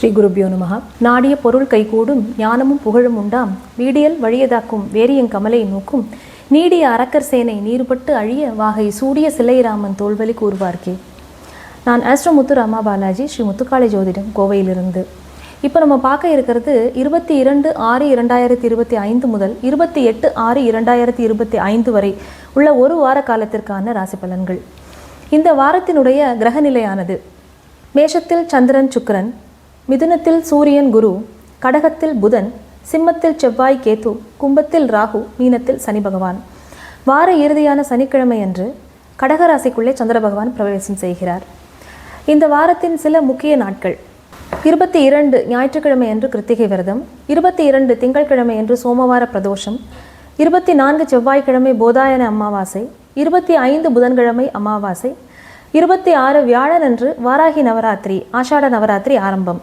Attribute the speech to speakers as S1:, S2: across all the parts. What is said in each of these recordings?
S1: ஸ்ரீ குருபியோ நமஹ. நாடிய பொருள் கைகூடும் ஞானமும் புகழும் உண்டாம் வீடியல் வழியதாக்கும் வேரியங் கமலை நோக்கும் நீடிய அரக்கர் சேனை நீர்பட்டு அழிய வாகை சூடிய சிலைராமன் தோல்வலி கூறுவார்க்கே. நான் ஆஸ்ட்ரோ முத்து ராமா பாலாஜி, ஸ்ரீ முத்துக்காளி ஜோதிடம், கோவையிலிருந்து. இப்போ நம்ம பார்க்க இருக்கிறது 22/6/2025 முதல் 28/6/2025 வரை உள்ள ஒரு வார காலத்திற்கான ராசி பலன்கள். இந்த வாரத்தினுடைய கிரகநிலையானது மேஷத்தில் சந்திரன் சுக்கிரன், மிதுனத்தில் சூரியன் குரு, கடகத்தில் புதன், சிம்மத்தில் செவ்வாய் கேது, கும்பத்தில் ராகு, மீனத்தில் சனி பகவான். வார இறுதியான சனிக்கிழமை அன்று கடகராசிக்குள்ளே சந்திர பகவான் பிரவேசம் செய்கிறார். இந்த வாரத்தின் சில முக்கிய நாட்கள்: 22 ஞாயிற்றுக்கிழமை அன்று கிருத்திகை விரதம், 22 திங்கட்கிழமை அன்று சோமவார பிரதோஷம், 24 செவ்வாய்க்கிழமை போதாயன அமாவாசை, 25 புதன்கிழமை அமாவாசை, 26 வியாழன் அன்று வாராகி நவராத்திரி ஆஷாட நவராத்திரி ஆரம்பம்,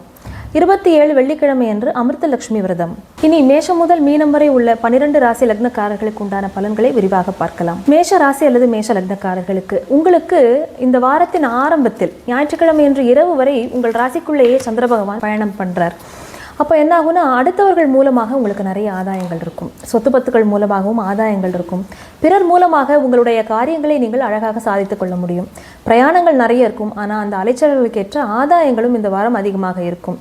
S1: 27 வெள்ளிக்கிழமை அன்று அமிர்தலட்சுமி விரதம். இனி மேஷம் முதல் மீனம் வரை உள்ள 12 ராசி லக்னக்காரர்களுக்கு உண்டான பலன்களை விரிவாக பார்க்கலாம். மேஷ ராசி அல்லது மேஷ லக்னக்காரர்களுக்கு உங்களுக்கு இந்த வாரத்தின் ஆரம்பத்தில் ஞாயிற்றுக்கிழமை அன்று இரவு வரை உங்கள் ராசிக்குள்ளேயே சந்திர பகவான் பயணம் பண்றார். அப்போ என்ன ஆகும்னா, அடுத்தவர்கள் மூலமாக உங்களுக்கு நிறைய ஆதாயங்கள் இருக்கும். சொத்து பத்துக்கள் மூலமாகவும் ஆதாயங்கள் இருக்கும். பிறர் மூலமாக உங்களுடைய காரியங்களை நீங்கள் அழகாக சாதித்து கொள்ள முடியும். பிரயாணங்கள் நிறைய இருக்கும். ஆனால் அந்த அலைச்சல்களுக்கு ஏற்ற ஆதாயங்களும் இந்த வாரம் அதிகமாக இருக்கும்.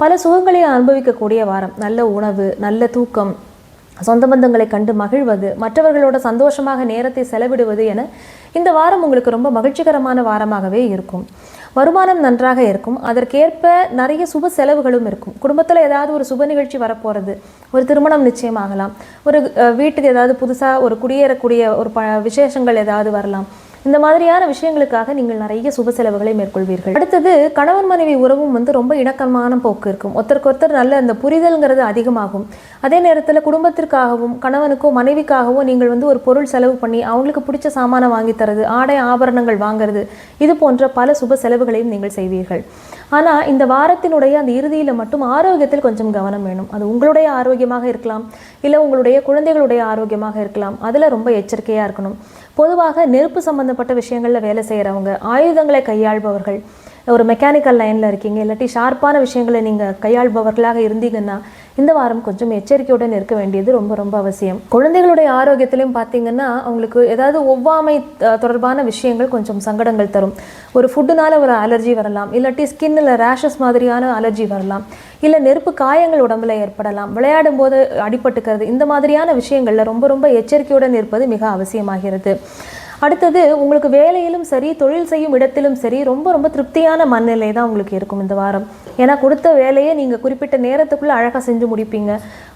S1: பல சுகங்களை அனுபவிக்கக்கூடிய வாரம். நல்ல உணவு, நல்ல தூக்கம், சொந்த பந்தங்களை கண்டு மகிழ்வது, மற்றவர்களோட சந்தோஷமாக நேரத்தை செலவிடுவது என இந்த வாரம் உங்களுக்கு ரொம்ப மகிழ்ச்சிகரமான வாரமாகவே இருக்கும். வருமானம் நன்றாக இருக்கும். அதற்கேற்ப நிறைய சுப செலவுகளும் இருக்கும். குடும்பத்தில் ஏதாவது ஒரு சுப நிகழ்ச்சி வரப்போகிறது, ஒரு திருமணம் நிச்சயமாகலாம், ஒரு வீட்டுக்கு ஏதாவது புதுசாக ஒரு குடியேறக்கூடிய ஒரு விசேஷங்கள் ஏதாவது வரலாம். இந்த மாதிரியான விஷயங்களுக்காக நீங்கள் நிறைய சுப செலவுகளை மேற்கொள்வீர்கள். அடுத்தது கணவன் மனைவி உறவும் ரொம்ப இணக்கமான போக்கு இருக்கும். ஒருத்தருக்கு ஒருத்தர் நல்ல அந்த புரிதல்ங்கிறது அதிகமாகும். அதே நேரத்தில் குடும்பத்திற்காகவும் கணவனுக்கோ மனைவிக்காகவோ நீங்கள் ஒரு பொருள் செலவு பண்ணி அவங்களுக்கு பிடிச்ச சாமானை வாங்கி தரது, ஆடை ஆபரணங்கள் வாங்கிறது, இது போன்ற பல சுப செலவுகளையும் நீங்கள் செய்வீர்கள். ஆனால் இந்த வாரத்தினுடைய அந்த இறுதியில் மட்டும் ஆரோக்கியத்தில் கொஞ்சம் கவனம் வேணும். அது உங்களுடைய ஆரோக்கியமாக இருக்கலாம், இல்லை உங்களுடைய குழந்தைகளுடைய ஆரோக்கியமாக இருக்கலாம். அதில் ரொம்ப எச்சரிக்கையாக இருக்கணும். பொதுவாக நெருப்பு சம்பந்தப்பட்ட விஷயங்களில் வேலை செய்கிறவங்க, ஆயுதங்களை கையாள்பவர்கள், ஒரு மெக்கானிக்கல் லைனில் இருக்கீங்க, இல்லாட்டி ஷார்ப்பான விஷயங்களை நீங்கள் கையாள்பவர்களாக இருந்தீங்கன்னா இந்த வாரம் கொஞ்சம் எச்சரிக்கையுடன் இருக்க வேண்டியது ரொம்ப ரொம்ப அவசியம். குழந்தைகளுடைய ஆரோக்கியத்திலையும் பார்த்தீங்கன்னா அவங்களுக்கு ஏதாவது ஒவ்வாமை தொடர்பான விஷயங்கள் கொஞ்சம் சங்கடங்கள் தரும். ஒரு ஃபுட்டுனால ஒரு அலர்ஜி வரலாம், இல்லாட்டி ஸ்கின்னில் ரேஷஸ் மாதிரியான அலர்ஜி வரலாம், இல்லை நெருப்பு காயங்கள் உடம்புல ஏற்படலாம், விளையாடும் போது அடிபட்டுக்கிறது, இந்த மாதிரியான விஷயங்களில் ரொம்ப ரொம்ப எச்சரிக்கையுடன் இருப்பது மிக அவசியமாகிறது. அடுத்தது உங்களுக்கு வேலையிலும் சரி, தொழில் செய்யும் இடத்திலும் சரி ரொம்ப ரொம்ப திருப்தியான மனநிலை தான் உங்களுக்கு இருக்கும் இந்த வாரம். ஏன்னா கொடுத்த வேலையை நீங்கள் குறிப்பிட்ட நேரத்துக்குள்ளே அழகாக செஞ்சு முடிப்பீங்க.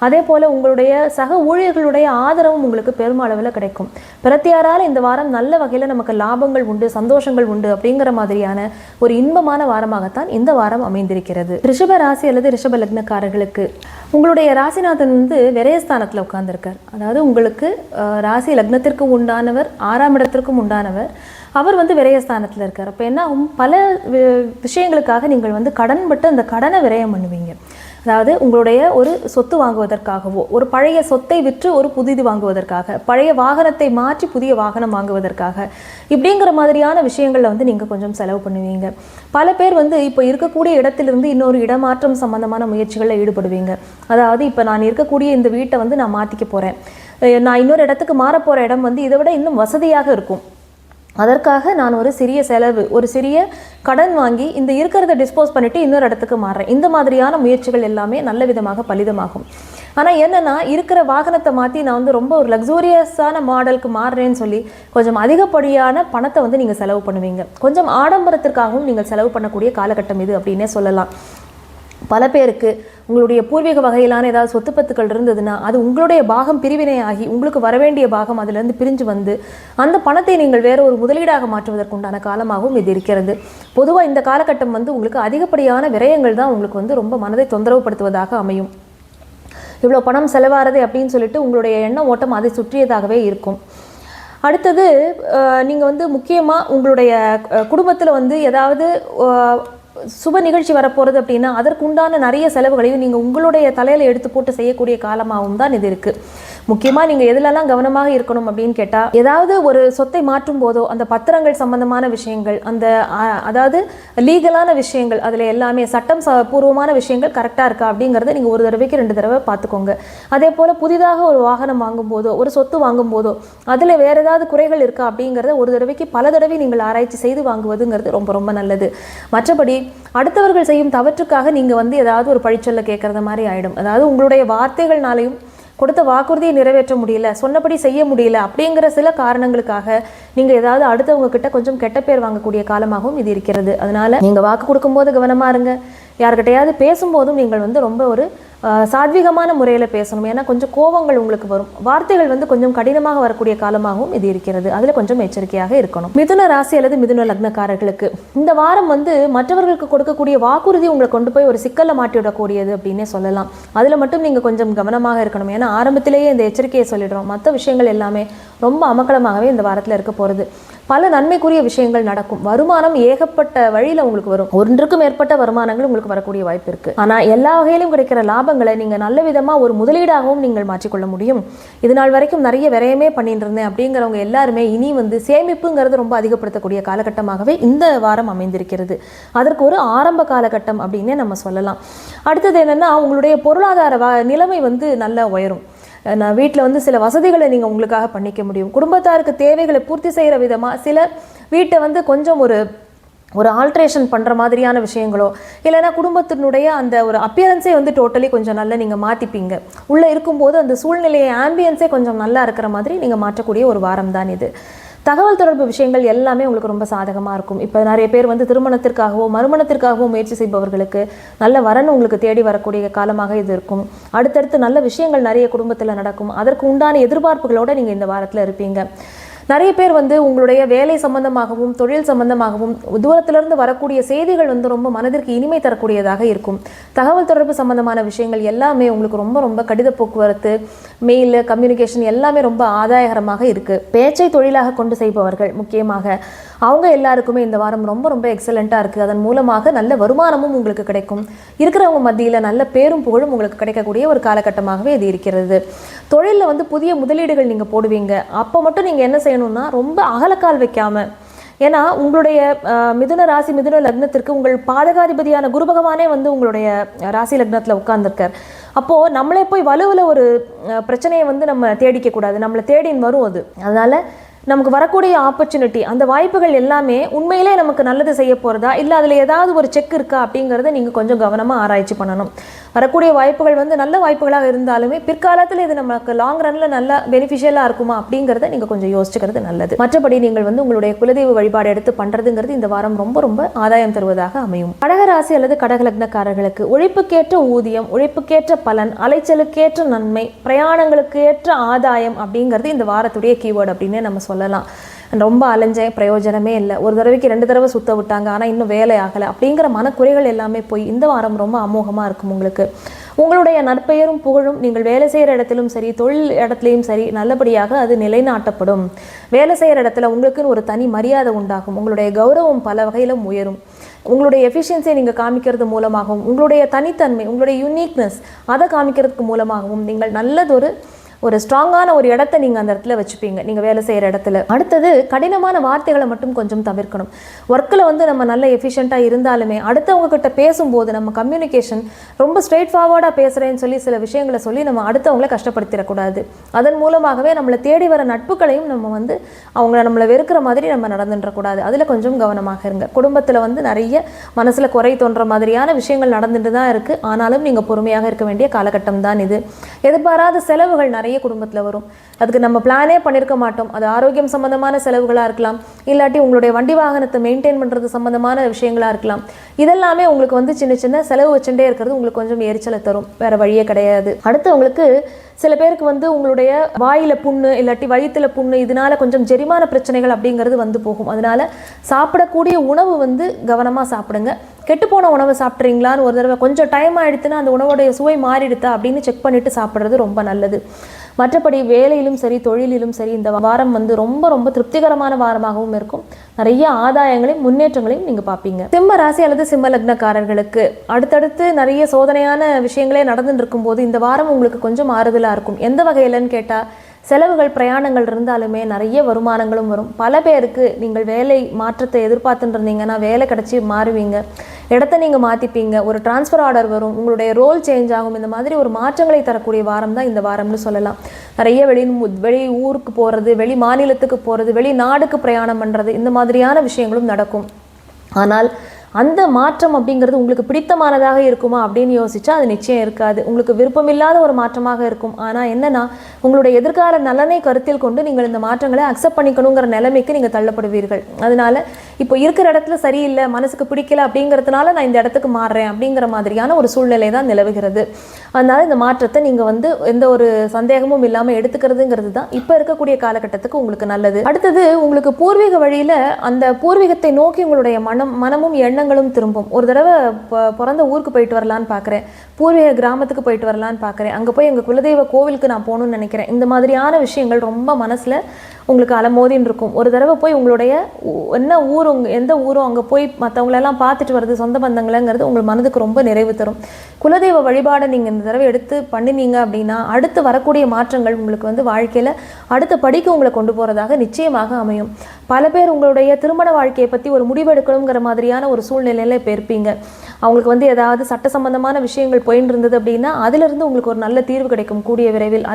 S1: அதே போல் உங்களுடைய சக ஊழியர்களுடைய ஆதரவும் உங்களுக்கு பெருமளவில் கிடைக்கும். பிரத்தியாரால் இந்த வாரம் நல்ல வகையில் நமக்கு லாபங்கள் உண்டு, சந்தோஷங்கள் உண்டு அப்படிங்கிற மாதிரியான ஒரு இன்பமான வாரமாகத்தான் இந்த வாரம் அமைந்திருக்கிறது. ரிஷப ராசி அல்லது ரிஷப லக்னக்காரர்களுக்கு உங்களுடைய ராசிநாதன் விரயஸ்தானத்தில் உட்கார்ந்துருக்கார். அதாவது உங்களுக்கு ராசி லக்னத்திற்கு உண்டானவர், 6ஆம் இடத்திற்கும் உண்டானவர், அவர் விரயஸ்தானத்தில் இருக்கார். அப்போ என்ன ஆகும், பல விஷயங்களுக்காக நீங்கள் கடன்பட்டு அந்த கடனை விரயம் பண்ணுவீங்க. அதாவது உங்களுடைய ஒரு சொத்து வாங்குவதற்காகவோ, ஒரு பழைய சொத்தை விற்று ஒரு புதிது வாங்குவதற்காக, பழைய வாகனத்தை மாற்றி புதிய வாகனம் வாங்குவதற்காக, இப்படிங்கிற மாதிரியான விஷயங்களில் நீங்கள் கொஞ்சம் செலவு பண்ணுவீங்க. பல பேர் இப்போ இருக்கக்கூடிய இடத்திலிருந்து இன்னொரு இடமாற்றம் சம்பந்தமான முயற்சிகளில் ஈடுபடுவீங்க. அதாவது இப்போ நான் இருக்கக்கூடிய இந்த வீட்டை நான் மாற்றிக்க போகிறேன், நான் இன்னொரு இடத்துக்கு மாறப்போகிற இடம் இதை விட இன்னும் வசதியாக இருக்கும், அதற்காக நான் ஒரு சிறிய செலவு, ஒரு சிறிய கடன் வாங்கி இந்த இருக்கிறத டிஸ்போஸ் பண்ணிவிட்டு இன்னொரு இடத்துக்கு மாறுறேன். இந்த மாதிரியான முயற்சிகள் எல்லாமே நல்ல விதமாக பலிதமாகும். ஆனால் என்னென்னா, இருக்கிற வாகனத்தை மாற்றி நான் ரொம்ப ஒரு லக்ஸூரியஸான மாடலுக்கு மாறுறேன்னு சொல்லி கொஞ்சம் அதிகப்படியான பணத்தை நீங்கள் செலவு பண்ணுவீங்க. கொஞ்சம் ஆடம்பரத்திற்காகவும் நீங்கள் செலவு பண்ணக்கூடிய காலகட்டம் இது அப்படின்னே சொல்லலாம். பல பேருக்கு உங்களுடைய பூர்வீக வகையிலான ஏதாவது சொத்து பத்துக்கள் இருந்ததுன்னா அது உங்களுடைய பாகம் பிரிவினையாகி உங்களுக்கு வரவேண்டிய பாகம் அதிலிருந்து பிரிஞ்சு அந்த பணத்தை நீங்கள் வேற ஒரு முதலீடாக மாற்றுவதற்குண்டான காலமாகவும் இது இருக்கிறது. பொதுவாக இந்த காலகட்டம் உங்களுக்கு அதிகப்படியான விரயங்கள் தான் உங்களுக்கு ரொம்ப மனதை தொந்தரவுப்படுத்துவதாக அமையும். இவ்வளோ பணம் செலவாகிறது அப்படின்னு சொல்லிட்டு உங்களுடைய எண்ண ஓட்டம் அதை சுற்றியதாகவே இருக்கும். அடுத்தது நீங்கள் முக்கியமாக உங்களுடைய குடும்பத்தில் ஏதாவது சுப நிகழ்ச்சி வரப்போகிறது அப்படின்னா அதற்குண்டான நிறைய செலவுகளையும் நீங்கள் உங்களுடைய தலையில் எடுத்து போட்டு செய்யக்கூடிய காலமாகவும் தான் இது இருக்குது. முக்கியமாக நீங்கள் எதுலெல்லாம் கவனமாக இருக்கணும் அப்படின்னு கேட்டால், ஏதாவது ஒரு சொத்தை மாற்றும் போதோ அந்த பத்திரங்கள் சம்பந்தமான விஷயங்கள், அந்த அதாவது லீகலான விஷயங்கள், அதில் எல்லாமே சட்டம் பூர்வமான விஷயங்கள் கரெக்டாக இருக்கா அப்படிங்கிறத நீங்கள் ஒரு தடவைக்கு 2 தடவை பார்த்துக்கோங்க. அதே போல் புதிதாக ஒரு வாகனம் வாங்கும் போதோ ஒரு சொத்து வாங்கும் போதோ அதில் வேறு ஏதாவது குறைகள் இருக்கா அப்படிங்கிறத ஒரு தடவைக்கு பல தடவை நீங்கள் ஆராய்ச்சி செய்து வாங்குவதுங்கிறது ரொம்ப ரொம்ப நல்லது. மற்றபடி அடுத்தவர்கள் செய்யும் தவற்றுக்காக நீங்கள் ஏதாவது ஒரு பழிச்சொல்ல கேட்குறத மாதிரி ஆகிடும். அதாவது உங்களுடைய வார்த்தைகள்னாலையும் கொடுத்த வாக்குறுதியை நிறைவேற்ற முடியல, சொன்னபடி செய்ய முடியல அப்படிங்கிற சில காரணங்களுக்காக நீங்கள் ஏதாவது அடுத்தவங்க கிட்ட கொஞ்சம் கெட்ட பேர் வாங்கக்கூடிய காலமாகவும் இது இருக்கிறது. அதனால நீங்கள் வாக்கு கொடுக்கும்போது கவனமாக இருங்க. யார்கிட்டையாவது பேசும்போதும் நீங்கள் ரொம்ப ஒரு சாத்வீகமான முறையில் பேசணும். ஏன்னா கொஞ்சம் கோபங்கள் உங்களுக்கு வரும். வார்த்தைகள் கொஞ்சம் கடினமாக வரக்கூடிய காலமாகவும் இது இருக்கிறது. அதில் கொஞ்சம் எச்சரிக்கையாக இருக்கணும். மிதுன ராசி அல்லது மிதுன லக்னக்காரர்களுக்கு இந்த வாரம் மற்றவர்களுக்கு கொடுக்கக்கூடிய வாக்குறுதி உங்களை கொண்டு போய் ஒரு சிக்கல்ல மாட்டி விடக்கூடியது அப்படின்னே சொல்லலாம். அதில் மட்டும் நீங்கள் கொஞ்சம் கவனமாக இருக்கணும். ஏன்னா ஆரம்பத்திலேயே இந்த எச்சரிக்கையை சொல்லிடுறோம். மற்ற விஷயங்கள் எல்லாமே ரொம்ப அமக்கலமாகவே இந்த வாரத்தில் இருக்க போகிறது. பல நன்மைக்குரிய விஷயங்கள் நடக்கும். வருமானம் ஏகப்பட்ட வழியில் உங்களுக்கு வரும். ஒன்றுக்கும் மேற்பட்ட வருமானங்கள் உங்களுக்கு வரக்கூடிய வாய்ப்பு இருக்கு. ஆனால் எல்லா வகையிலும் கிடைக்கிற லாபங்களை நீங்கள் நல்ல விதமாக ஒரு முதலீடாகவும் நீங்கள் மாற்றிக்கொள்ள முடியும். இது நாள் வரைக்கும் நிறைய விரயமே பண்ணிட்டு இருந்தேன் அப்படிங்கிறவங்க எல்லாருமே இனி சேமிப்புங்கிறது ரொம்ப அதிகப்படுத்தக்கூடிய காலகட்டமாகவே இந்த வாரம் அமைந்திருக்கிறது. அதற்கு ஒரு ஆரம்ப காலகட்டம் அப்படின்னே நம்ம சொல்லலாம். அடுத்தது என்னன்னா, உங்களுடைய பொருளாதார நிலைமை நல்லா உயரும். நான் வீட்டில் சில வசதிகளை நீங்கள் உங்களுக்காக பண்ணிக்க முடியும். குடும்பத்தாருக்கு தேவைகளை பூர்த்தி செய்கிற விதமாக சில வீட்டை கொஞ்சம் ஒரு ஆல்ட்ரேஷன் பண்ணுற மாதிரியான விஷயங்களோ, இல்லைனா குடும்பத்தினுடைய அந்த ஒரு அப்பியரன்ஸே டோட்டலி கொஞ்சம் நல்லா நீங்கள் மாற்றிப்பீங்க. உள்ளே இருக்கும்போது அந்த சூழ்நிலையை ஆம்பியன்ஸே கொஞ்சம் நல்லா இருக்கிற மாதிரி நீங்கள் மாற்றக்கூடிய ஒரு வாரம் தான் இது. தகவல் தொடர்பு விஷயங்கள் எல்லாமே உங்களுக்கு ரொம்ப சாதகமாக இருக்கும். இப்போ நிறைய பேர் திருமணத்திற்காகவோ மறுமணத்திற்காகவோ முயற்சி செய்பவர்களுக்கு நல்ல வரன் உங்களுக்கு தேடி வரக்கூடிய காலமாக இது இருக்கும். அடுத்தடுத்து நல்ல விஷயங்கள் நிறைய குடும்பத்தில் நடக்கும். அதற்கு உண்டான எதிர்பார்ப்புகளோடு நீங்கள் இந்த வாரத்தில் இருப்பீங்க. நிறைய பேர் உங்களுடைய வேலை சம்பந்தமாகவும் தொழில் சம்பந்தமாகவும் தூரத்திலிருந்து வரக்கூடிய செய்திகள் ரொம்ப மனதிற்கு இனிமை தரக்கூடியதாக இருக்கும். தகவல் தொடர்பு சம்பந்தமான விஷயங்கள் எல்லாமே உங்களுக்கு ரொம்ப ரொம்ப கடித போக்குவரத்து, மெயில், கம்யூனிகேஷன் எல்லாமே ரொம்ப ஆதாயகரமாக இருக்குது. பேச்சை தொழிலாக கொண்டு செய்பவர்கள் முக்கியமாக அவங்க எல்லாருக்குமே இந்த வாரம் ரொம்ப ரொம்ப எக்ஸலண்ட்டாக இருக்குது. அதன் மூலமாக நல்ல வருமானமும் உங்களுக்கு கிடைக்கும். இருக்கிறவங்க மத்தியில் நல்ல பேரும் புகழும் உங்களுக்கு கிடைக்கக்கூடிய ஒரு காலகட்டமாகவே இது இருக்கிறது. தொழிலில் புதிய முதலீடுகள் நீங்கள் போடுவீங்க. அப்போ மட்டும் நீங்கள் என்ன செய்யணும்னா, ரொம்ப அகலக்கால் வைக்காமல், ஏன்னா உங்களுடைய மிதுன ராசி மிதுன லக்னத்திற்கு உங்கள் பாதகாதிபதியான குரு பகவானே உங்களுடைய ராசி லக்னத்தில் உட்கார்ந்துருக்கார். அப்போது நம்மளே போய் வலுவில் ஒரு பிரச்சனையை நம்ம தேடிக்கக்கூடாது. நம்மளை தேடின்னு வரும் அது. அதனால் நமக்கு வரக்கூடிய ஆப்பர்ச்சுனிட்டி, அந்த வாய்ப்புகள் எல்லாமே உண்மையிலே நமக்கு நல்லது செய்ய போகிறதா, இல்லை அதில் ஏதாவது ஒரு செக் இருக்கா அப்படிங்கிறத நீங்கள் கொஞ்சம் கவனமாக ஆராய்ச்சி பண்ணணும். வரக்கூடிய வாய்ப்புகள் நல்ல வாய்ப்புகளாக இருந்தாலுமே பிற்காலத்தில் இது நமக்கு லாங் ரன்னில் நல்ல பெனிஃபிஷியலாக இருக்குமா அப்படிங்கிறத நீங்கள் கொஞ்சம் யோசிச்சுக்கிறது நல்லது. மற்றபடி நீங்கள் உங்களுடைய குலதெய்வ வழிபாடு எடுத்து பண்ணுறதுங்கிறது இந்த வாரம் ரொம்ப ரொம்ப ஆதாயம் தருவதாக அமையும். கடகராசி அல்லது கடகலக்னக்காரர்களுக்கு உழைப்புக்கேற்ற ஊதியம், உழைப்புக்கேற்ற பலன், அலைச்சலுக்கேற்ற நன்மை, பிரயாணங்களுக்கு ஏற்ற ஆதாயம் அப்படிங்கிறது இந்த வாரத்துடைய கீவேர்டு அப்படின்னு நம்ம சொல்லலாம். ரொம்ப அலைஞ்சேன், பிரயோஜனமே இல்லை, ஒரு தடவைக்கு 2 தடவை சுத்த விட்டாங்க, ஆனால் இன்னும் வேலை ஆகலை அப்படிங்கிற மனக்குறைகள் எல்லாமே போய் இந்த வாரம் ரொம்ப அமோகமாக இருக்கும். உங்களுக்கு உங்களுடைய நற்பெயரும் புகழும் நீங்கள் வேலை செய்கிற இடத்திலும் சரி தொழில் இடத்துலையும் சரி நல்லபடியாக அது நிலைநாட்டப்படும். வேலை செய்கிற இடத்துல உங்களுக்குன்னு ஒரு தனி மரியாதை உண்டாகும். உங்களுடைய கௌரவம் பல வகையிலும் உயரும். உங்களுடைய எஃபிஷியன்சியை நீங்கள் காமிக்கிறது மூலமாகவும், உங்களுடைய தனித்தன்மை, உங்களுடைய யூனிக்னஸ் அதை காமிக்கிறதுக்கு மூலமாகவும் நீங்கள் நல்லதொரு ஸ்ட்ராங்கான ஒரு இடத்த நீங்கள் அந்த இடத்துல வச்சுப்பீங்க, நீங்கள் வேலை செய்கிற இடத்துல. அடுத்தது கடினமான வார்த்தைகளை மட்டும் கொஞ்சம் தவிர்க்கணும். ஒர்க்கில் நம்ம நல்ல எஃபிஷியண்ட்டாக இருந்தாலுமே அடுத்தவங்க கிட்ட பேசும்போது நம்ம கம்யூனிகேஷன் ரொம்ப ஸ்ட்ரெயிட் ஃபார்வர்டாக பேசுகிறேன்னு சொல்லி சில விஷயங்களை சொல்லி நம்ம அடுத்தவங்களை கஷ்டப்படுத்திடக்கூடாது. அதன் மூலமாகவே நம்மளை தேடி வர நட்புகளையும் நம்ம அவங்கள நம்மளை வெறுக்கிற மாதிரி நம்ம நடந்துடக்கூடாது. அதில் கொஞ்சம் கவனமாக இருங்க. குடும்பத்தில் நிறைய மனசில் குறை தோன்ற மாதிரியான விஷயங்கள் நடந்துட்டு தான் இருக்குது. ஆனாலும் நீங்கள் பொறுமையாக இருக்க வேண்டிய காலகட்டம் தான் இது. எதிர்பாராத செலவுகள் நிறைய குடும்பத்தில் வரும். அதுக்கு நம்ம பிளானே பண்ணியிருக்க மாட்டோம். அது ஆரோக்கியம் சம்பந்தமான செலவுகளாக இருக்கலாம், இல்லாட்டி உங்களுடைய வண்டி வாகனத்தை மெயின்டைன் பண்ணுறது சம்பந்தமான விஷயங்களாக இருக்கலாம். இதெல்லாமே உங்களுக்கு சின்ன சின்ன செலவு வச்சுட்டே இருக்கிறது உங்களுக்கு கொஞ்சம் எரிச்சலை தரும். வேற வழியே கிடையாது. அடுத்து உங்களுக்கு சில பேருக்கு உங்களுடைய வாயில புண்ணு இல்லாட்டி வயிற்றுல புண்ணு, இதனால கொஞ்சம் ஜெரிமான பிரச்சனைகள் அப்படிங்கிறது போகும். அதனால சாப்பிடக்கூடிய உணவு கவனமாக சாப்பிடுங்க. கெட்டுப்போன உணவை சாப்பிட்றீங்களான்னு ஒரு தடவை கொஞ்சம் டைம் ஆகிடுத்துன்னா அந்த உணவோடைய சுவை மாறிடுதா அப்படின்னு செக் பண்ணிட்டு சாப்பிட்றது ரொம்ப நல்லது. மற்றபடி வேலையிலும் சரி தொழிலிலும் சரி இந்த வாரம் வந்து ரொம்ப ரொம்ப திருப்திகரமான வாரமாகவும் இருக்கும். நிறைய ஆதாயங்களையும் முன்னேற்றங்களையும் நீங்கள் பார்ப்பீங்க. சிம்ம ராசி அல்லது சிம்ம லக்னக்காரர்களுக்கு அடுத்தடுத்து நிறைய சோதனையான விஷயங்களே நடந்துட்டு இருக்கும்போது இந்த வாரம் உங்களுக்கு கொஞ்சம் ஆறுதலாக இருக்கும். எந்த வகையிலன்னு கேட்டால், செலவுகள் பிரயாணங்கள் இருந்தாலுமே நிறைய வருமானங்களும் வரும். பல பேருக்கு நீங்கள் வேலை மாற்றத்தை எதிர்பார்த்துட்டு இருந்தீங்கன்னா வேலை கிடச்சி மாறுவீங்க, இடத்த நீங்கள் மாற்றிப்பீங்க, ஒரு டிரான்ஸ்ஃபர் ஆர்டர் வரும், உங்களுடைய ரோல் சேஞ்ச் ஆகும். இந்த மாதிரி ஒரு மாற்றங்களை தரக்கூடிய வாரம் தான் இந்த வாரம்னு சொல்லலாம். நிறைய வெளி ஊருக்கு போகிறது, வெளி மாநிலத்துக்கு போகிறது, வெளிநாடுக்கு பிரயாணம் பண்ணுறது, இந்த மாதிரியான விஷயங்களும் நடக்கும். ஆனால் அந்த மாற்றம் அப்படிங்கிறது உங்களுக்கு பிடித்தமானதாக இருக்குமா அப்படின்னு யோசிச்சா அது நிச்சயம் இருக்காது. உங்களுக்கு விருப்பமில்லாத ஒரு மாற்றமாக இருக்கும். ஆனால் என்னன்னா, உங்களுடைய எதிர்கால நலனை கருத்தில் கொண்டு நீங்கள் இந்த மாற்றங்களை அக்செப்ட் பண்ணிக்கணுங்கிற நிலைமைக்கு நீங்கள் தள்ளப்படுவீர்கள். அதனால இப்போ இருக்கிற இடத்துல சரியில்லை, மனசுக்கு பிடிக்கல அப்படிங்கிறதுனால நான் இந்த இடத்துக்கு மாறுறேன் அப்படிங்கிற மாதிரியான ஒரு சூழ்நிலை தான் நிலவுகிறது. அதனால இந்த மாற்றத்தை நீங்கள் வந்து எந்த ஒரு சந்தேகமும் இல்லாமல் எடுத்துக்கிறதுங்கிறது தான் இப்போ இருக்கக்கூடிய காலகட்டத்துக்கு உங்களுக்கு நல்லது. அடுத்தது, உங்களுக்கு பூர்வீக வழியில் அந்த பூர்வீகத்தை நோக்கி உங்களுடைய மனமும் எண்ணங்களும் திரும்பும். ஒரு தடவை பிறந்த ஊருக்கு போயிட்டு வரலான்னு பார்க்குறேன், பூர்வீக கிராமத்துக்கு போயிட்டு வரலான்னு பார்க்குறேன், அங்கே போய் எங்கள் குலதெய்வ கோவிலுக்கு நான் போகணும்னு நினைக்கிறேன். இந்த மாதிரியான விஷயங்கள் ரொம்ப மனசில் உங்களுக்கு அலமோதின்னு இருக்கும். ஒரு தடவை போய் உங்களுடைய என்ன ஊர், எந்த ஊரோ அங்கே போய் மற்றவங்களெல்லாம் பார்த்துட்டு வருது, சொந்த பந்தங்களங்கிறது உங்கள் மனதுக்கு ரொம்ப நிறைவு தரும். குலதெய்வ வழிபாடை நீங்கள் இந்த தடவை எடுத்து பண்ணினீங்க அப்படின்னா அடுத்து வரக்கூடிய மாற்றங்கள் உங்களுக்கு வந்து வாழ்க்கையில் அடுத்த படிக்கு உங்களை கொண்டு போகிறதாக நிச்சயமாக அமையும். பல பேர் உங்களுடைய திருமண வாழ்க்கையை பற்றி ஒரு முடிவெடுக்கணுங்கிற மாதிரியான ஒரு சூழ்நிலையில் இப்போ இருப்பீங்க. அவங்களுக்கு வந்து ஏதாவது சட்ட சம்பந்தமான விஷயங்கள் போயின்னு இருந்தது அப்படின்னா அதிலிருந்து உங்களுக்கு ஒரு நல்ல தீர்வு கிடைக்கும் கூடிய விரைவில்.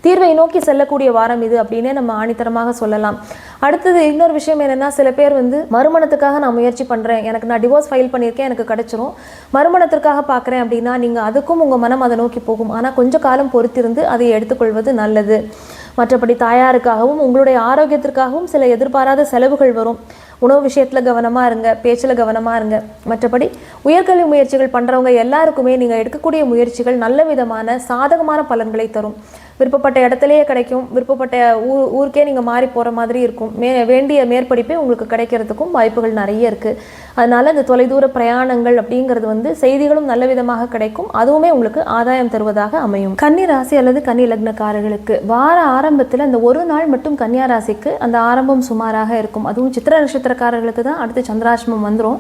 S1: தீர்வை நோக்கி செல்லக்கூடிய வாரம் இது அப்படின்னே நம்ம ஆணித்தரமாக சொல்லலாம். அடுத்தது இன்னொரு விஷயம் என்னென்னா, சில பேர் வந்து மறுமணத்துக்காக நான் முயற்சி பண்ணுறேன், நான் டிவோர்ஸ் ஃபைல் பண்ணியிருக்கேன், எனக்கு கிடைச்சிரும், மறுமணத்திற்காக பார்க்குறேன் அப்படின்னா நீங்கள் அதுக்கும் உங்கள் மனம் அதை நோக்கி போகும். ஆனால் கொஞ்சம் காலம் பொறுத்திருந்து அதை எடுத்துக்கொள்வது நல்லது. மற்றபடி தாயாருக்காகவும் உங்களுடைய ஆரோக்கியத்திற்காகவும் சில எதிர்பாராத செலவுகள் வரும். உணவு விஷயத்தில் கவனமாக இருங்க, பேச்சில் கவனமாக இருங்க. மற்றபடி உயர்கல்வி முயற்சிகள் பண்ணுறவங்க எல்லாருக்குமே நீங்கள் எடுக்கக்கூடிய முயற்சிகள் நல்ல விதமான சாதகமான பலன்களை தரும். விருப்பப்பட்ட இடத்துலையே கிடைக்கும், விருப்பப்பட்ட ஊருக்கே நீங்கள் மாறி போகிற மாதிரி இருக்கும். வேண்டிய மேற்படிப்பே உங்களுக்கு கிடைக்கிறதுக்கும் வாய்ப்புகள் நிறைய இருக்குது. அதனால் இந்த தொலைதூர பிரயாணங்கள் அப்படிங்கிறது வந்து செய்திகளும் நல்ல விதமாக கிடைக்கும், அதுவுமே உங்களுக்கு ஆதாயம் தருவதாக அமையும். கன்னி ராசி அல்லது கன்னி லக்னக்காரர்களுக்கு வார ஆரம்பத்தில் அந்த ஒரு நாள் மட்டும் கன்னியா ராசிக்கு அந்த ஆரம்பம் சுமாராக இருக்கும். அதுவும் சித்திர நட்சத்திரக்காரர்களுக்கு தான் அடுத்து சந்திராஷ்டமம் வந்துடும்.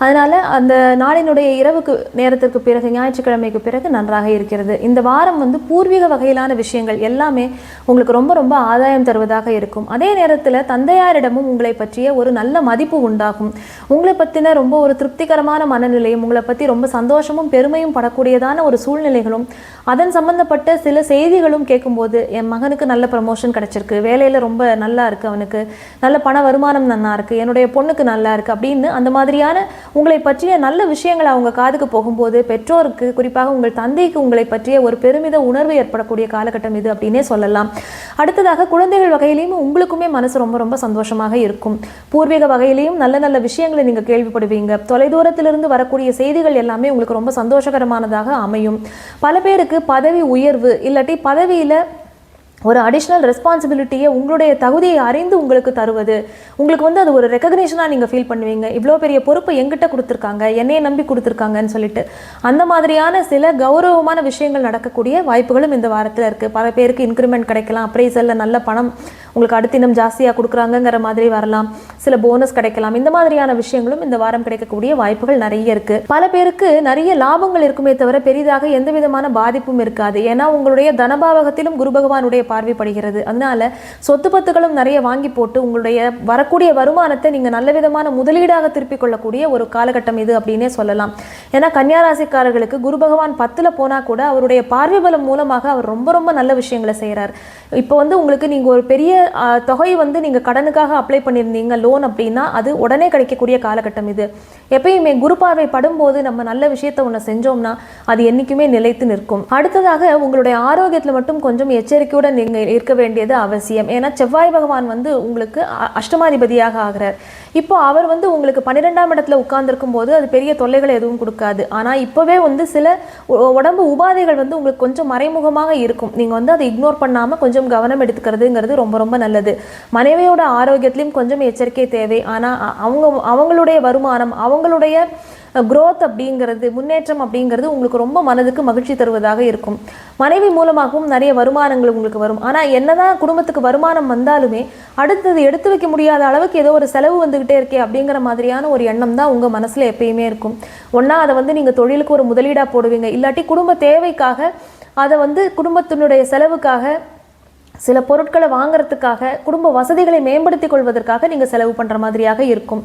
S1: அதனால் அந்த நாளினுடைய இரவுக்கு நேரத்திற்கு பிறகு, ஞாயிற்றுக்கிழமைக்கு பிறகு நன்றாக இருக்கிறது. இந்த வாரம் வந்து பூர்வீக வகையிலான விஷயங்கள் எல்லாமே உங்களுக்கு ரொம்ப ரொம்ப ஆதாயம் தருவதாக இருக்கும். அதே நேரத்தில் தந்தையாரிடமும் உங்களை பற்றிய ஒரு நல்ல மதிப்பு உண்டாகும். உங்களை பற்றின ரொம்ப ஒரு திருப்திகரமான மனநிலையும், உங்களை பற்றி ரொம்ப சந்தோஷமும் பெருமையும் படக்கூடியதான ஒரு சூழ்நிலைகளும், அதன் சம்பந்தப்பட்ட சில செய்திகளும் கேட்கும்போது, என் மகனுக்கு நல்ல ப்ரமோஷன் கிடச்சிருக்கு, வேலையில் ரொம்ப நல்லா இருக்குது, அவனுக்கு நல்ல பண வருமானம் நல்லா இருக்குது, என்னுடைய பொண்ணுக்கு நல்லா இருக்குது அப்படின்னு அந்த மாதிரியான உங்களை பற்றிய நல்ல விஷயங்கள் அவங்க காதுக்கு போகும்போது பெற்றோருக்கு, குறிப்பாக உங்கள் தந்தைக்கு உங்களை பற்றிய ஒரு பெருமித உணர்வு ஏற்படக்கூடிய காலகட்டம் இது அப்படின்னே சொல்லலாம். அடுத்ததாக குழந்தைகள் வகையிலையும் உங்களுக்குமே மனசு ரொம்ப ரொம்ப சந்தோஷமாக இருக்கும். பூர்வீக வகையிலையும் நல்ல நல்ல விஷயங்களை நீங்கள் கேள்விப்படுவீங்க. தொலைதூரத்திலிருந்து வரக்கூடிய செய்திகள் எல்லாமே உங்களுக்கு ரொம்ப சந்தோஷகரமானதாக அமையும். பல பேருக்கு பதவி உயர்வு இல்லாட்டி பதவியில் ஒரு அடிஷ்னல் ரெஸ்பான்சிபிலிட்டியை உங்களுடைய தகுதியை அறிந்து உங்களுக்கு தருவது, உங்களுக்கு வந்து அது ஒரு ரெக்கக்னேஷனாக நீங்கள் ஃபீல் பண்ணுவீங்க. இவ்வளோ பெரிய பொறுப்பை எங்கிட்ட கொடுத்துருக்காங்க, என்னையை நம்பி கொடுத்துருக்காங்கன்னு சொல்லிட்டு அந்த மாதிரியான சில கௌரவமான விஷயங்கள் நடக்கக்கூடிய வாய்ப்புகளும் இந்த வாரத்தில் இருக்குது. பல பேருக்கு இன்க்ரிமெண்ட் கிடைக்கலாம், அப்ரைசலில் நல்ல பணம் உங்களுக்கு அடுத்து இன்னும் ஜாஸ்தியாக கொடுக்குறாங்கங்கிற மாதிரி வரலாம், சில போனஸ் கிடைக்கலாம். இந்த மாதிரியான விஷயங்களும் இந்த வாரம் கிடைக்கக்கூடிய வாய்ப்புகள் நிறைய இருக்குது. பல பேருக்கு நிறைய லாபங்கள் இருக்குமே தவிர பெரிதாக எந்த விதமான பாதிப்பும் இருக்காது. ஏன்னா உங்களுடைய தனபாவகத்திலும் குரு பகவானுடைய பார்வைப்படுகிறது. அதனால சொத்து பத்துகளும் நிறைய வாங்கி போட்டு உங்களுடைய வரக்கூடிய வருமானத்தை நீங்கள் நல்ல விதமான முதலீடாக திருப்பிக் கொள்ளக்கூடிய ஒரு காலகட்டம் இது அப்படின்னே சொல்லலாம். ஏன்னா கன்னியாராசிக்காரர்களுக்கு குரு பகவான் 10ல் போனால் கூட அவருடைய பார்வை பலம் மூலமாக அவர் ரொம்ப ரொம்ப நல்ல விஷயங்களை செய்கிறார். இப்போ வந்து உங்களுக்கு நீங்கள் ஒரு பெரிய தொகை வந்து நீங்கள் கடனுக்காக அப்ளை பண்ணியிருந்தீங்க, லோன் அப்படின்னா அது உடனே கிடைக்கக்கூடிய காலகட்டம் இது. எப்பயுமே குரு பார்வை படும்போது நம்ம நல்ல விஷயத்தை ஒன்று செஞ்சோம்னா அது என்றைக்குமே நிலைத்து நிற்கும். அடுத்ததாக உங்களுடைய ஆரோக்கியத்தில் மட்டும் கொஞ்சம் எச்சரிக்கையுடன் நீங்கள் இருக்க வேண்டியது அவசியம். ஏன்னா செவ்வாய் பகவான் வந்து உங்களுக்கு அஷ்டமாதிபதியாக ஆகிறார். இப்போ அவர் வந்து உங்களுக்கு 12ஆம் இடத்துல உட்கார்ந்துருக்கும் போது அது பெரிய தொல்லைகளை எதுவும் கொடுக்காது. ஆனால் இப்போவே வந்து சில உடம்பு உபாதைகள் வந்து உங்களுக்கு கொஞ்சம் மறைமுகமாக இருக்கும். நீங்கள் வந்து அதை இக்னோர் பண்ணாமல் கொஞ்சம் கவனம் எடுத்துக்கிறதுங்கிறது ரொம்ப ரொம்ப நல்லது. மனைவியோட ஆரோக்கியத்திலையும் கொஞ்சம் எச்சரிக்கை தேவை. ஆனால் அவங்களுடைய வருமானம், அவங்களுடைய growth அப்படிங்கிறது, முன்னேற்றம் அப்படிங்கிறது உங்களுக்கு ரொம்ப மனதுக்கு மகிழ்ச்சி தருவதாக இருக்கும். மனைவி மூலமாகவும் நிறைய வருமானங்கள் உங்களுக்கு வரும். ஆனால் என்னதான் குடும்பத்துக்கு வருமானம் வந்தாலுமே அடுத்தது எடுத்து வைக்க முடியாத அளவுக்கு ஏதோ ஒரு செலவு வந்துக்கிட்டே இருக்கே அப்படிங்கிற மாதிரியான ஒரு எண்ணம் தான் உங்கள் மனசில் எப்பயுமே இருக்கும். ஒன்றா அதை நீங்கள் தொழிலுக்கு ஒரு முதலீடாக போடுவீங்க, இல்லாட்டி குடும்ப தேவைக்காக அதை குடும்பத்தினுடைய செலவுக்காக சில பொருட்களை வாங்குறதுக்காக குடும்ப வசதிகளை மேம்படுத்திக் கொள்வதற்காக நீங்கள் செலவு பண்ணுற மாதிரியாக இருக்கும்.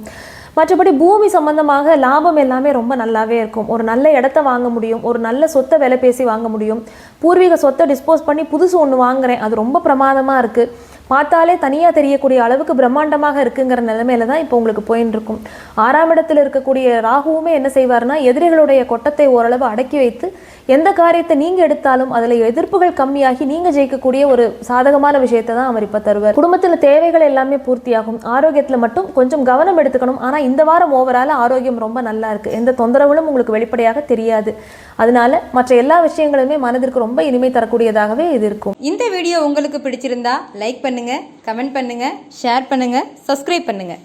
S1: மற்றபடி பூமி சம்பந்தமாக லாபம் எல்லாமே ரொம்ப நல்லாவே இருக்கும். ஒரு நல்ல இடத்த வாங்க முடியும், ஒரு நல்ல சொத்தை விலை பேசி வாங்க முடியும். பூர்வீக சொத்தை டிஸ்போஸ் பண்ணி புதுசு ஒன்று வாங்குறேன், அது ரொம்ப பிரமாதமாக இருக்குது, பார்த்தாலே தனியாக தெரியக்கூடிய அளவுக்கு பிரம்மாண்டமாக இருக்குங்கிற நிலைமையில தான் இப்போ உங்களுக்கு போயின்னு இருக்கும். 6ஆம் இடத்தில் இருக்கக்கூடிய ராகுவுமே என்ன செய்வார்னா, எதிரிகளுடைய கொட்டத்தை ஓரளவு அடக்கி வைத்து எந்த காரியத்தை நீங்கள் எடுத்தாலும் அதில் எதிர்ப்புகள் கம்மியாகி நீங்கள் ஜெயிக்கக்கூடிய ஒரு சாதகமான விஷயத்தை தான் அவர் இப்போ தருவார். குடும்பத்தில் தேவைகள் எல்லாமே பூர்த்தியாகும். ஆரோக்கியத்தில் மட்டும் கொஞ்சம் கவனம் எடுத்துக்கணும். ஆனால் இந்த வாரம் ஓவரால் ஆரோக்கியம் ரொம்ப நல்லா இருக்குது, எந்த தொந்தரவுகளும் உங்களுக்கு வெளிப்படையாக தெரியாது. அதனால மற்ற எல்லா விஷயங்களுமே மனதிற்கு ரொம்ப இனிமை தரக்கூடியதாகவே இது இருக்கும்.
S2: இந்த வீடியோ உங்களுக்கு பிடிச்சிருந்தா லைக் பண்ணுங்க, கமெண்ட் பண்ணுங்க, ஷேர் பண்ணுங்க, சப்ஸ்கிரைப் பண்ணுங்க.